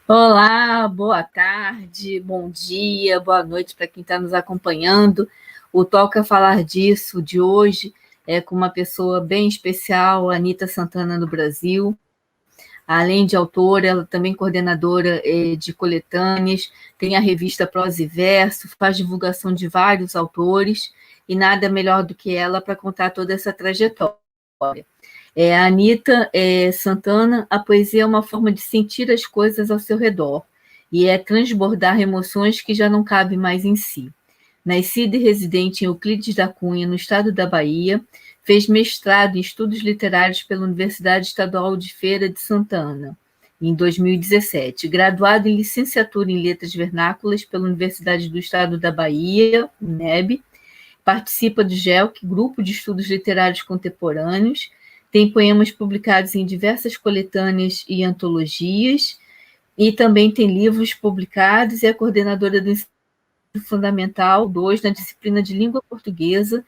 Olá, boa tarde, bom dia, boa noite para quem está nos acompanhando. O Toca Falar Disso de hoje é com uma pessoa bem especial, a Anita Santana, no Brasil. Além de autora, ela também é coordenadora de coletâneas, tem a revista Prosa e Verso, faz divulgação de vários autores, e nada melhor do que ela para contar toda essa trajetória. A Anita Santana, a poesia é uma forma de sentir as coisas ao seu redor e é transbordar emoções que já não cabem mais em si. Nascida e residente em Euclides da Cunha, no estado da Bahia, fez mestrado em estudos literários pela Universidade Estadual de Feira de Santana, em 2017. Graduada em licenciatura em Letras Vernáculas pela Universidade do Estado da Bahia, UNEB, participa do GELC, Grupo de Estudos Literários Contemporâneos, tem poemas publicados em diversas coletâneas e antologias, e também tem livros publicados e é coordenadora do Ensino Fundamental 2 na disciplina de Língua Portuguesa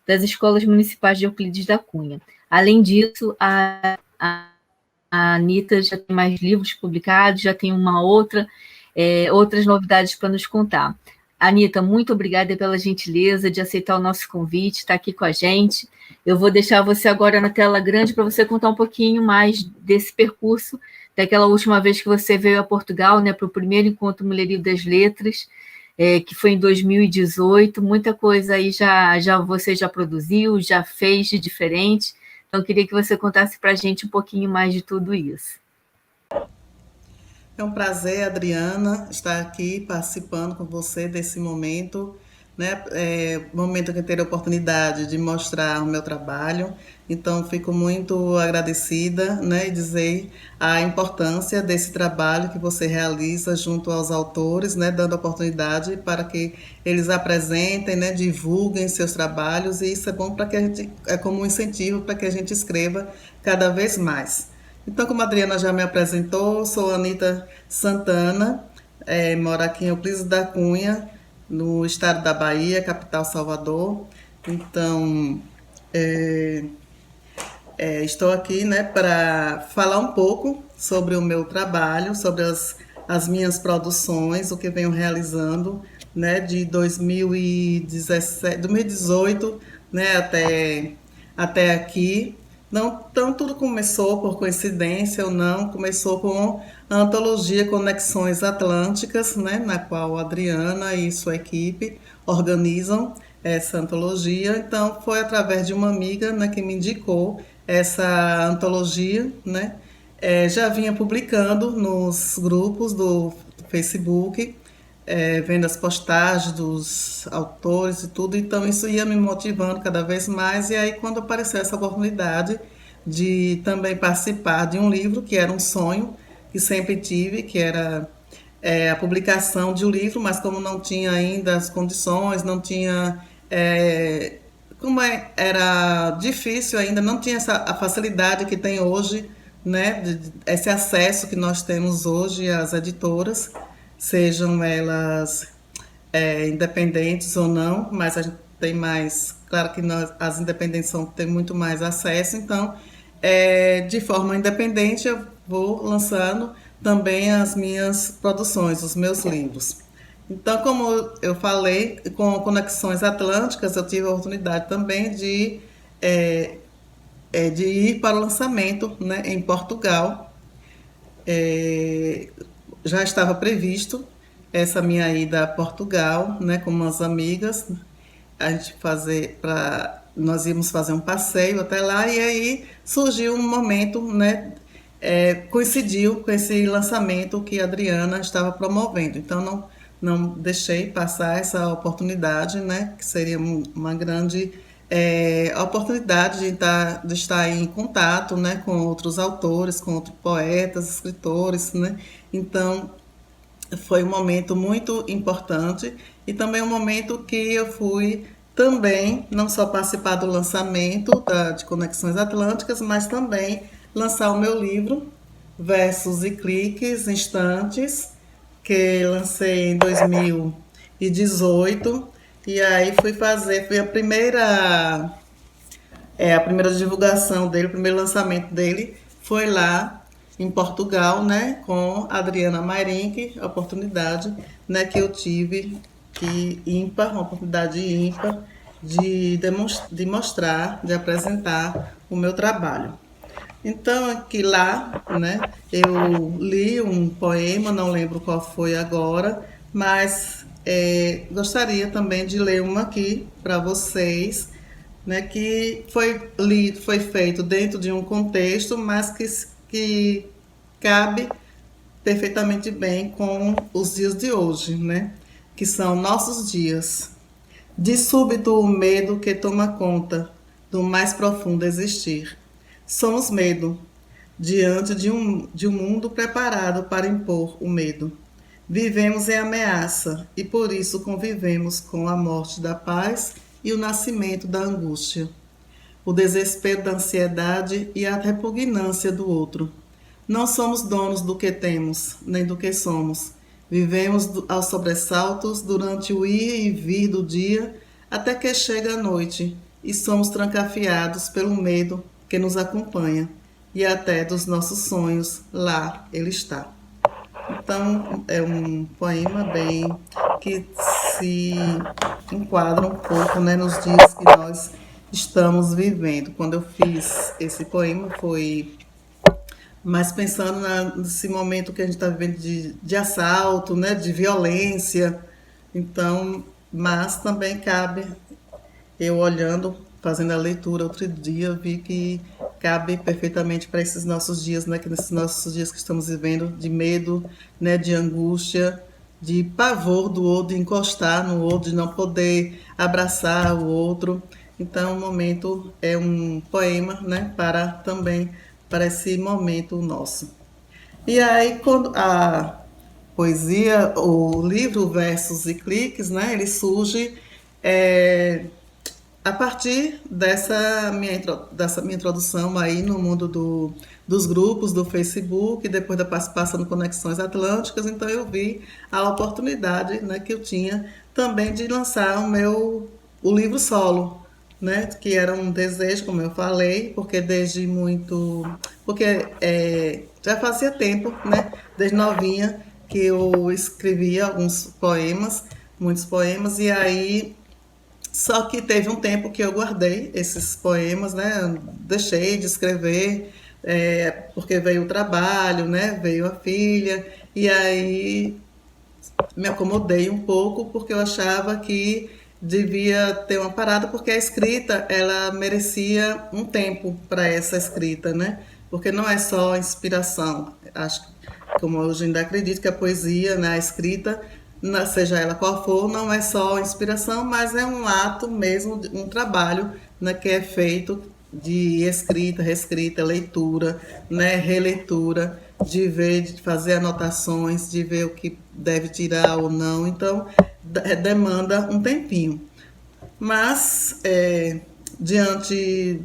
das Escolas Municipais de Euclides da Cunha. Além disso, a Anitta já tem mais livros publicados, já tem outras novidades para nos contar. Anitta, muito obrigada pela gentileza de aceitar o nosso convite, estar aqui com a gente. Eu vou deixar você agora na tela grande para você contar um pouquinho mais desse percurso, daquela última vez que você veio a Portugal, né, para o primeiro encontro Mulherio das Letras, que foi em 2018. Muita coisa aí você já produziu, já fez de diferente. Então, eu queria que você contasse para a gente um pouquinho mais de tudo isso. É um prazer, Adriana, estar aqui participando com você desse momento, né? Momento que eu terei a oportunidade de mostrar o meu trabalho. Então, fico muito agradecida, né? E dizer a importância desse trabalho que você realiza junto aos autores, né? Dando oportunidade para que eles apresentem, né? Divulguem seus trabalhos. E isso é bom para que a gente, é como um incentivo para que a gente escreva cada vez mais. Então, como a Adriana já me apresentou, sou Anita Santana, moro aqui em Euclides da Cunha, no estado da Bahia, capital Salvador. Então, é, estou aqui, né, para falar um pouco sobre o meu trabalho, sobre as minhas produções, o que venho realizando, né, de 2017, 2018, né, até aqui. Não, então tudo começou por coincidência ou não, começou com a antologia Conexões Atlânticas, né, na qual a Adriana e sua equipe organizam essa antologia. Então foi através de uma amiga, né, que me indicou essa antologia, né? Já vinha publicando nos grupos do Facebook, vendo as postagens dos autores e tudo, então isso ia me motivando cada vez mais. E aí, quando apareceu essa oportunidade de também participar de um livro, que era um sonho que sempre tive, que era a publicação de um livro, mas como não tinha ainda as condições, não tinha. Era difícil ainda, não tinha a facilidade que tem hoje, né, esse acesso que nós temos hoje às editoras, sejam elas independentes ou não, mas a gente tem mais, claro que as independentes têm muito mais acesso, então, de forma independente, eu vou lançando também as minhas produções, os meus livros. Então, como eu falei, com Conexões Atlânticas, eu tive a oportunidade também de ir para o lançamento, né, em Portugal. É, Já estava previsto essa minha ida a Portugal, né, com umas amigas, a gente nós íamos fazer um passeio até lá e aí surgiu um momento, né, coincidiu com esse lançamento que a Adriana estava promovendo. Então não deixei passar essa oportunidade, né, que seria uma grande oportunidade de estar em contato, né, com outros autores, com outros poetas, escritores, né? Então foi um momento muito importante e também um momento que eu fui também não só participar do lançamento de Conexões Atlânticas, mas também lançar o meu livro Versos e Cliques Instantes, que lancei em 2018. E aí foi a primeira divulgação dele, o primeiro lançamento dele foi lá em Portugal, né, com a Adriana Mairink, a oportunidade, né, que eu tive, que ímpar, uma oportunidade ímpar de mostrar, de apresentar o meu trabalho. Então, aqui lá, né, eu li um poema, não lembro qual foi agora, mas gostaria também de ler uma aqui para vocês, né, que foi lido, foi feito dentro de um contexto, mas que cabe perfeitamente bem com os dias de hoje, né, que são nossos dias. De súbito o medo que toma conta do mais profundo existir. Somos medo, diante de um mundo preparado para impor o medo. Vivemos em ameaça e por isso convivemos com a morte da paz e o nascimento da angústia, o desespero da ansiedade e a repugnância do outro. Não somos donos do que temos, nem do que somos. Vivemos aos sobressaltos durante o ir e vir do dia, até que chega a noite e somos trancafiados pelo medo que nos acompanha e até dos nossos sonhos, lá ele está. Então, é um poema bem que se enquadra um pouco, né, nos dias que nós estamos vivendo. Quando eu fiz esse poema foi mais pensando nesse momento que a gente está vivendo de assalto, né, de violência. Então, mas também cabe, eu olhando, fazendo a leitura outro dia, vi que cabe perfeitamente para esses nossos dias, né, que nesses nossos dias que estamos vivendo, de medo, né, de angústia, de pavor do outro, de encostar no outro, de não poder abraçar o outro. Então, o momento é um poema, né, para também para esse momento nosso. E aí, quando a poesia, o livro Versos e Cliques, né, ele surge a partir dessa minha introdução aí no mundo dos grupos do Facebook, depois da participação no Conexões Atlânticas, então eu vi a oportunidade, né, que eu tinha também de lançar o livro solo, né, que era um desejo, como eu falei, porque já fazia tempo, né, desde novinha, que eu escrevia alguns poemas, muitos poemas, e aí só que teve um tempo que eu guardei esses poemas, né? Deixei de escrever, porque veio o trabalho, né? Veio a filha, e aí me acomodei um pouco porque eu achava que devia ter uma parada, porque a escrita ela merecia um tempo para essa escrita, né? Porque não é só inspiração. Acho, como eu hoje ainda acredito que a poesia, né, a escrita, seja ela qual for, não é só inspiração, mas é um ato mesmo, um trabalho, né, que é feito de escrita, reescrita, leitura, né, releitura, de ver, de fazer anotações, de ver o que deve tirar ou não. Então, demanda um tempinho. Mas, diante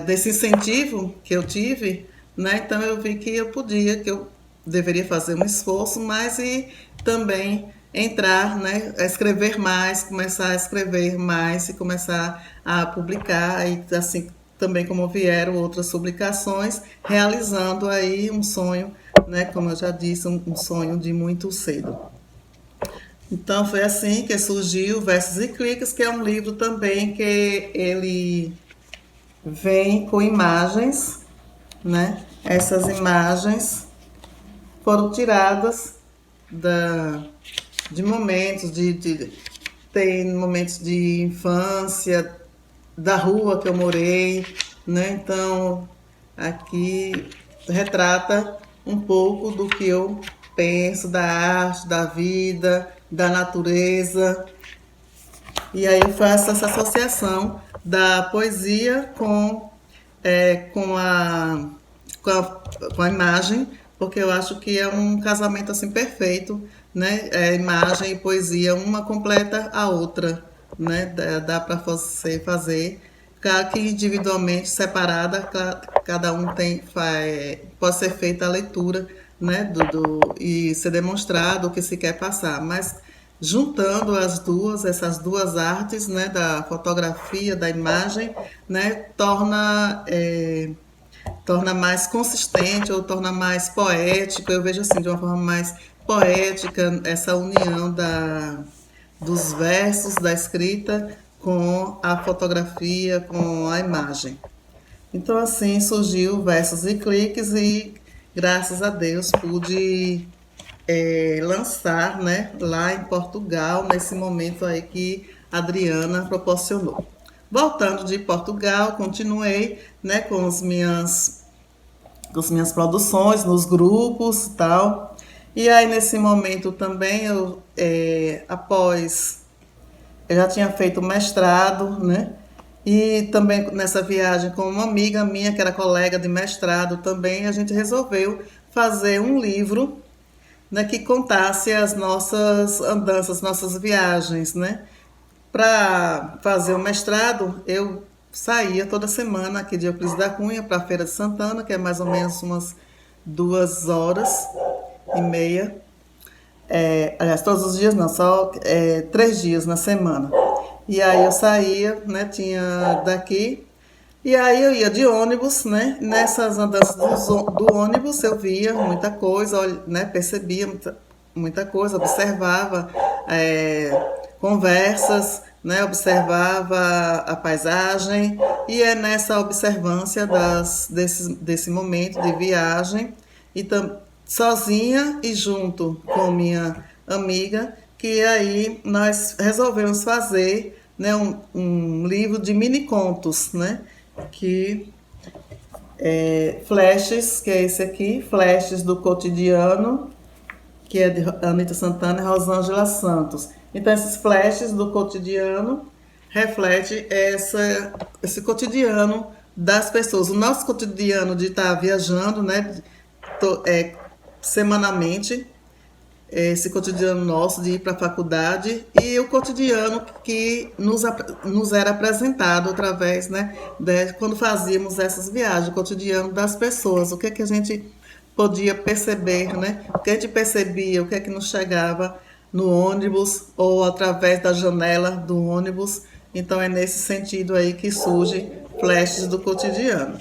desse incentivo que eu tive, né, então eu vi que que eu deveria fazer um esforço, mas e também entrar, né, a escrever mais, começar a escrever mais e começar a publicar, e assim também como vieram outras publicações, realizando aí um sonho, né, como eu já disse, um sonho de muito cedo. Então foi assim que surgiu Versos e Cliques, que é um livro também que ele vem com imagens, né? Essas imagens foram tiradas de momentos, tem momentos de infância, da rua que eu morei, né? Então, aqui retrata um pouco do que eu penso da arte, da vida, da natureza. E aí eu faço essa associação da poesia com a imagem, porque eu acho que é um casamento assim perfeito, né? Imagem e poesia, uma completa a outra, né? Dá para você fazer, claro que individualmente, separada, cada um pode ser feita a leitura, né? E ser demonstrado o que se quer passar, mas juntando essas duas artes, né? Da fotografia, da imagem, né? Torna torna mais consistente ou torna mais poético. Eu vejo assim, de uma forma mais poética, essa união dos versos, da escrita com a fotografia, com a imagem. Então, assim surgiu Versos e Cliques e, graças a Deus, pude lançar, né, lá em Portugal, nesse momento aí que a Adriana proporcionou. Voltando de Portugal, continuei, né, com as minhas produções nos grupos e tal. E aí, nesse momento também, eu já tinha feito mestrado, né? E também nessa viagem com uma amiga minha, que era colega de mestrado também, a gente resolveu fazer um livro, né, que contasse as nossas andanças, nossas viagens, né? Para fazer o mestrado, eu saía toda semana aqui de Euclides da Cunha para a Feira de Santana, que é mais ou menos umas 2 horas e meia. Aliás, todos os dias não, só 3 dias na semana. E aí eu saía, né, tinha daqui, e aí eu ia de ônibus, né? Nessas andanças do ônibus eu via muita coisa, né? Percebia muita coisa, observava conversas, né? Observava a paisagem, e é nessa observância desse momento de viagem, e sozinha e junto com minha amiga, que aí nós resolvemos fazer, né, um livro de mini contos, né? Que Flashes, que é esse aqui, Flashes do Cotidiano, que é de Anita Santana e Rosângela Santos. Então, esses flashes do cotidiano reflete esse cotidiano das pessoas. O nosso cotidiano de estar viajando, né, semanalmente, esse cotidiano nosso de ir para a faculdade, e o cotidiano que nos era apresentado através, né, quando fazíamos essas viagens, o cotidiano das pessoas, o que é que a gente podia perceber, né, o que a gente percebia, o que é que nos chegava no ônibus ou através da janela do ônibus. Então é nesse sentido aí que surge Flashes do Cotidiano.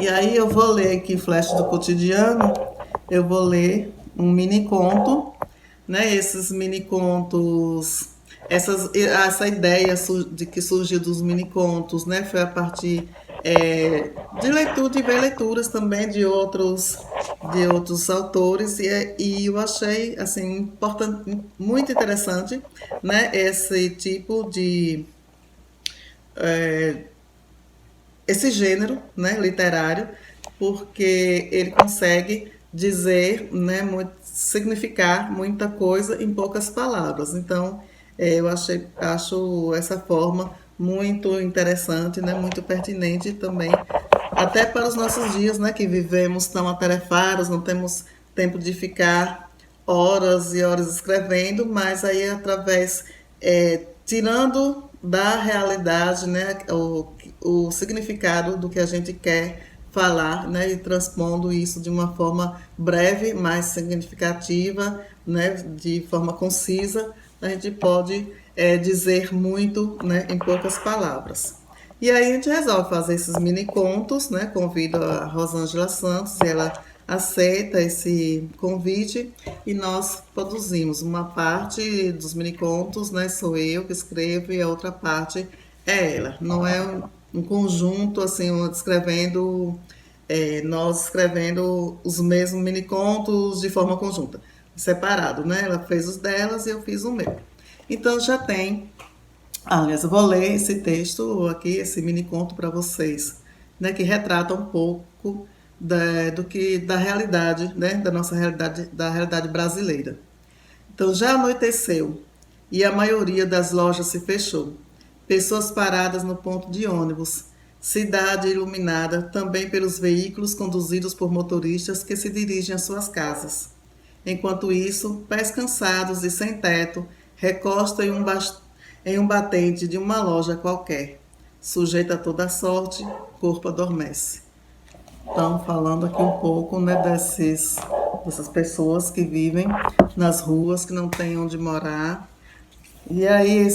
E aí eu vou ler aqui Flashes do Cotidiano, eu vou ler um mini conto, né? Esses mini contos, essa ideia de que surgiu dos mini contos, né? Foi a partir de leitura, de ver leituras também de outros autores, e eu achei assim importante, muito interessante, né? Esse tipo de esse gênero, né, literário, porque ele consegue dizer, né, significar muita coisa em poucas palavras. Então, acho essa forma muito interessante, né, muito pertinente também, até para os nossos dias, né, que vivemos tão atarefados, não temos tempo de ficar horas e horas escrevendo, mas aí através, tirando da realidade, né, o significado do que a gente quer falar, né, e transpondo isso de uma forma breve, mais significativa, né, de forma concisa, a gente pode dizer muito, né, em poucas palavras. E aí a gente resolve fazer esses mini contos, né, convido a Rosângela Santos, e ela aceita esse convite, e nós produzimos uma parte dos mini contos, né, sou eu que escrevo, e a outra parte é ela. Não é um conjunto assim, nós escrevendo os mesmos mini contos de forma conjunta, separado, né? Ela fez os delas e eu fiz o meu. Então já tem. Aliás, eu vou ler esse texto aqui, esse mini conto para vocês, né, que retrata um pouco da realidade, né, da nossa realidade, da realidade brasileira. Então, já anoiteceu e a maioria das lojas se fechou. Pessoas paradas no ponto de ônibus. Cidade iluminada também pelos veículos conduzidos por motoristas que se dirigem às suas casas. Enquanto isso, pés cansados e sem teto recostam em um batente de uma loja qualquer. Sujeita a toda sorte, corpo adormece. Então, falando aqui um pouco, né, dessas pessoas que vivem nas ruas, que não têm onde morar. E aí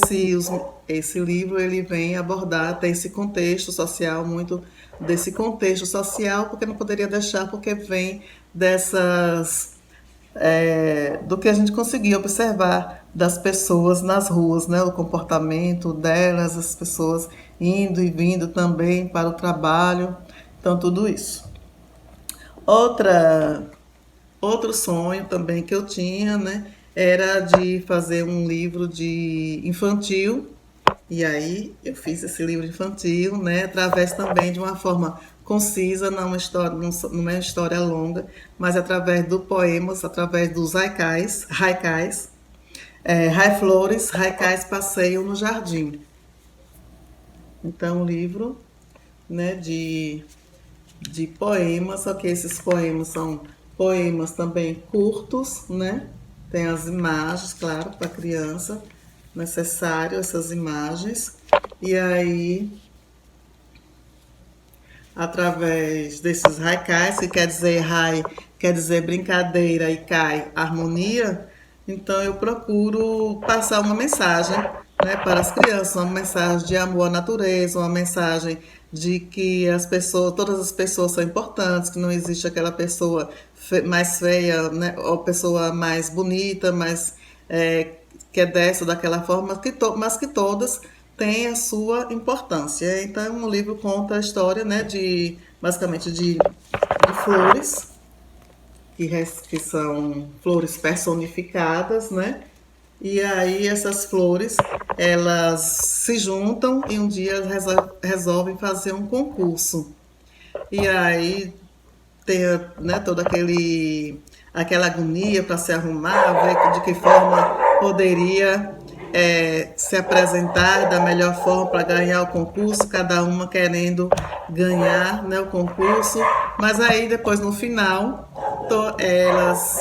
esse livro ele vem abordar, tem esse contexto social muito desse contexto social, porque não poderia deixar, porque vem dessas do que a gente conseguia observar das pessoas nas ruas, né? O comportamento delas, as pessoas indo e vindo também para o trabalho, então tudo isso. Outra Outro sonho também que eu tinha, né, era de fazer um livro de infantil. E aí eu fiz esse livro infantil, né, através também de uma forma concisa, não uma história, não é uma história longa, mas através do poemas, através dos haikais, Rai Flores, haikais passeiam no jardim. Então, um livro, né, de poemas, só que esses poemas são poemas também curtos, né? Tem as imagens, claro, para a criança, necessário essas imagens. E aí, através desses haikais, que quer dizer rai, quer dizer brincadeira, e kai, harmonia, então eu procuro passar uma mensagem, né, para as crianças, uma mensagem de amor à natureza, uma mensagem de que as pessoas, todas as pessoas são importantes, que não existe aquela pessoa mais feia, né, ou pessoa mais bonita, mais que é dessa, daquela forma, mas que todas têm a sua importância. Então, o livro conta a história, né, basicamente de flores, que são flores personificadas, né? E aí essas flores, elas se juntam e um dia resolvem fazer um concurso. E aí tem, né, toda aquela agonia para se arrumar, ver de que forma poderia se apresentar da melhor forma para ganhar o concurso, cada uma querendo ganhar, né, o concurso, mas aí depois no final elas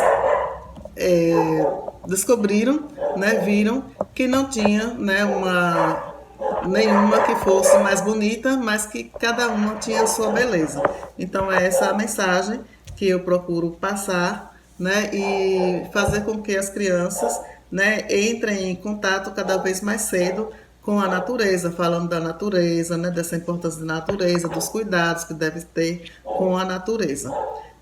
descobriram, né, viram que não tinha, né, nenhuma que fosse mais bonita, mas que cada uma tinha a sua beleza. Então é essa a mensagem que eu procuro passar, né, e fazer com que as crianças, né, entrem em contato cada vez mais cedo com a natureza, falando da natureza, né, dessa importância da natureza, dos cuidados que deve ter com a natureza.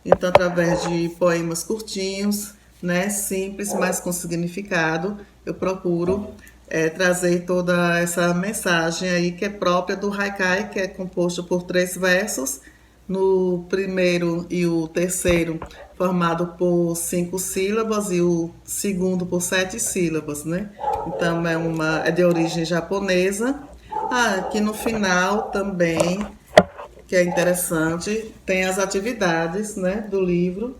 Então, através de poemas curtinhos, né, simples, mas com significado, eu procuro trazer toda essa mensagem aí que é própria do haikai, que é composto por 3 versos, no primeiro e o terceiro formado por 5 sílabas e o segundo por 7 sílabas, né? Então é de origem japonesa. Aqui no final também, que é interessante, tem as atividades, né, do livro,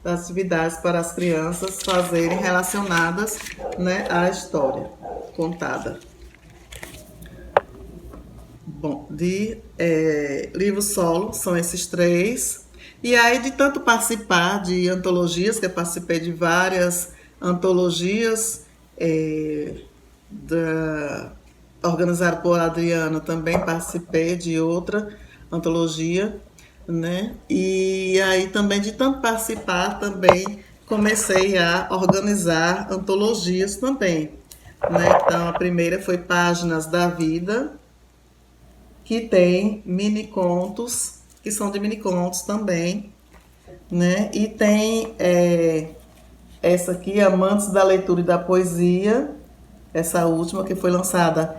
das atividades para as crianças fazerem relacionadas, né, à história contada. Bom, de livro solo são esses 3. E aí, de tanto participar de antologias, que eu participei de várias antologias organizada por Adriana, também participei de outra antologia, né? E aí também de tanto participar também comecei a organizar antologias também, né? Então a primeira foi Páginas da Vida, que tem mini contos, que são de mini contos também, né? E tem essa aqui, Amantes da Leitura e da Poesia, essa última que foi lançada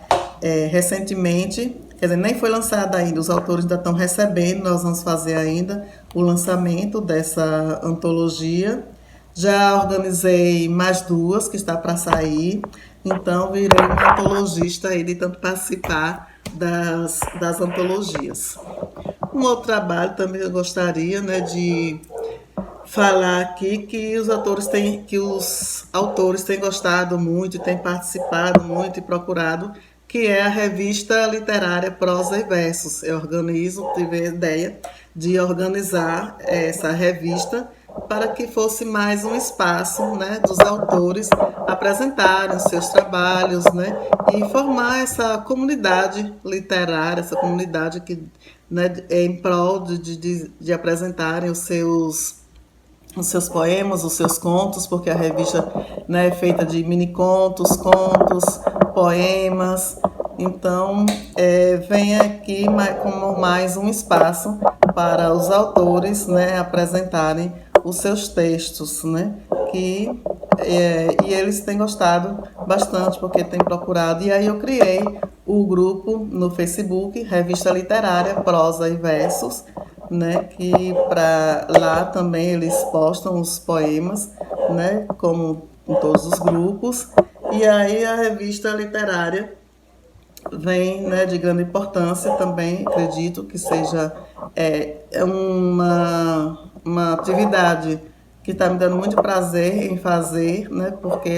recentemente, quer dizer, nem foi lançada ainda, os autores ainda estão recebendo, nós vamos fazer ainda o lançamento dessa antologia. Já organizei mais 2 que está para sair, então virei uma antologista aí de tanto participar das antologias. Um outro trabalho também eu gostaria, né, de falar aqui que os autores têm gostado muito, têm participado muito e procurado, que é a revista literária Prosa e Versos. Tive a ideia de organizar essa revista para que fosse mais um espaço, né, dos autores apresentarem os seus trabalhos, né, e formar essa comunidade literária, essa comunidade que, né, é em prol de apresentarem os seus poemas, os seus contos, porque a revista, né, é feita de mini contos, poemas. Então, vem aqui como mais um espaço para os autores, né, apresentarem os seus textos, né, e eles têm gostado bastante, porque têm procurado. E aí eu criei o grupo no Facebook, Revista Literária, Prosa e Versos, né, que para lá também eles postam os poemas, né, como em todos os grupos. E aí a revista literária vem, né, de grande importância também, acredito que seja uma atividade que está me dando muito prazer em fazer, né, porque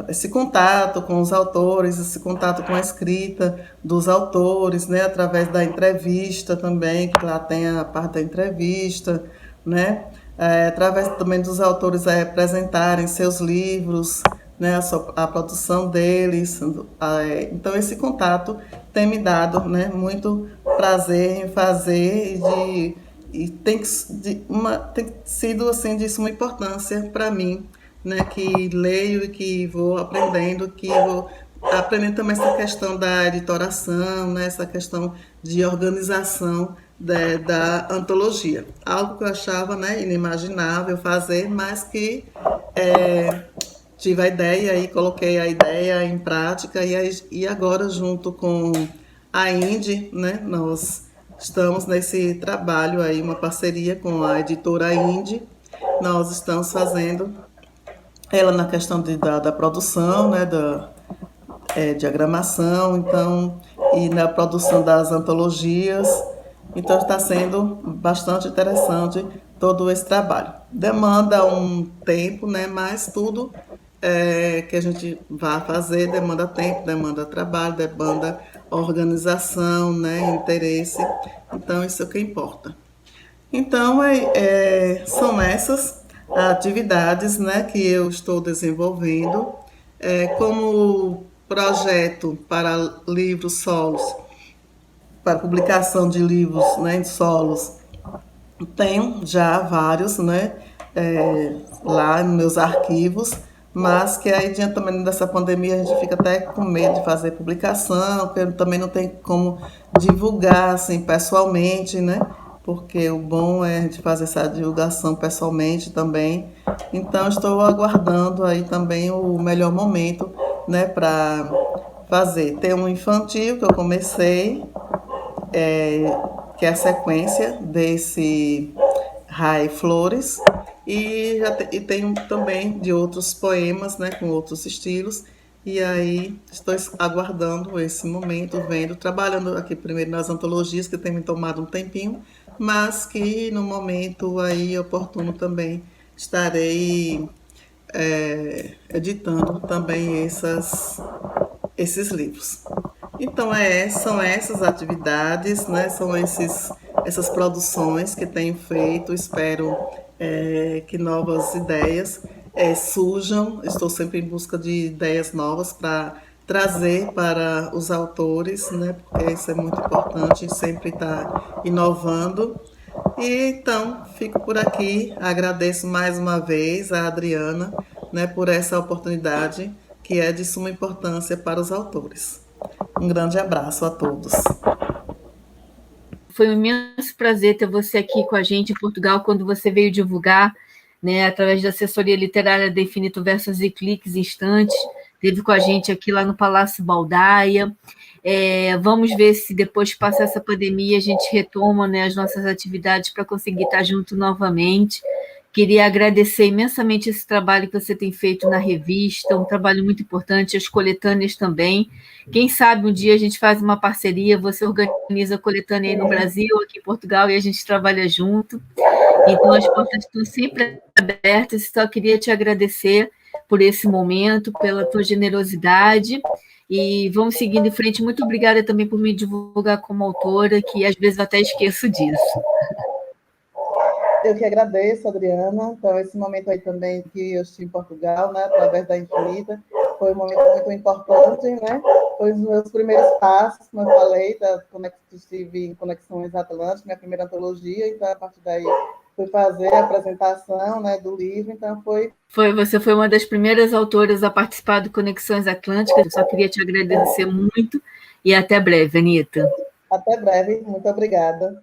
esse contato com os autores, esse contato com a escrita dos autores, né, através da entrevista também, que lá tem a parte da entrevista, né, através também dos autores apresentarem seus livros, né, a produção deles. Então, esse contato tem me dado, né, muito prazer em fazer e tem sido assim, de suma importância para mim, né, que leio e que vou aprendendo, que vou aprendendo também essa questão da editoração, né, essa questão de organização da antologia. Algo que eu achava, né, inimaginável fazer, mas que tive a ideia e coloquei a ideia em prática e agora junto com a Indy, né, nós estamos nesse trabalho aí, uma parceria com a editora Indy, nós estamos fazendo ela na questão da produção, né, da diagramação, então, e na produção das antologias. Então está sendo bastante interessante todo esse trabalho. Demanda um tempo, né? Mas tudo que a gente vai fazer demanda tempo, demanda trabalho, demanda organização, né? Interesse. Então isso é o que importa. Então são essas atividades, né, que eu estou desenvolvendo como projeto para livros solos, para publicação de livros, né, em solos. Tenho já vários, né, lá nos meus arquivos, mas que aí diante também dessa pandemia a gente fica até com medo de fazer publicação, porque também não tem como divulgar assim pessoalmente, né? Porque o bom é a gente fazer essa divulgação pessoalmente também. Então estou aguardando aí também o melhor momento, né, para fazer. Tem um infantil que eu comecei, que é a sequência desse Rai Flores, e tem também de outros poemas, né, com outros estilos. E aí estou aguardando esse momento, vendo, trabalhando aqui primeiro nas antologias, que tem me tomado um tempinho, mas que no momento aí oportuno também estarei editando também esses livros. Então, são essas atividades, né? São essas produções que tenho feito. Espero que novas ideias surjam. Estou sempre em busca de ideias novas para trazer para os autores, né? Porque isso é muito importante, sempre estar inovando. E então, fico por aqui. Agradeço mais uma vez a Adriana, né, por essa oportunidade que é de suma importância para os autores. Um grande abraço a todos. Foi um imenso prazer ter você aqui com a gente em Portugal, quando você veio divulgar, né, através da assessoria literária da Infinito Versos e Cliques Instantes, esteve com a gente aqui lá no Palácio Baldaia. Vamos ver se depois que passar essa pandemia a gente retoma, né, as nossas atividades para conseguir estar junto novamente. Queria agradecer imensamente esse trabalho que você tem feito na revista, um trabalho muito importante, as coletâneas também. Quem sabe um dia a gente faz uma parceria, você organiza a coletânea aí no Brasil, aqui em Portugal, e a gente trabalha junto. Então, as portas estão sempre abertas. Só queria te agradecer por esse momento, pela tua generosidade. E vamos seguindo em frente. Muito obrigada também por me divulgar como autora, que às vezes eu até esqueço disso. Eu que agradeço, Adriana. Então, esse momento aí também que eu estive em Portugal, né, através da Infinita, foi um momento muito importante, né? Foi os meus primeiros passos, como eu falei, estive em Conexões Atlânticas, minha primeira antologia, então, a partir daí, fui fazer a apresentação, né, do livro, então Você foi uma das primeiras autoras a participar do Conexões Atlânticas. Eu só queria te agradecer muito e até breve, Anita. Até breve, muito obrigada.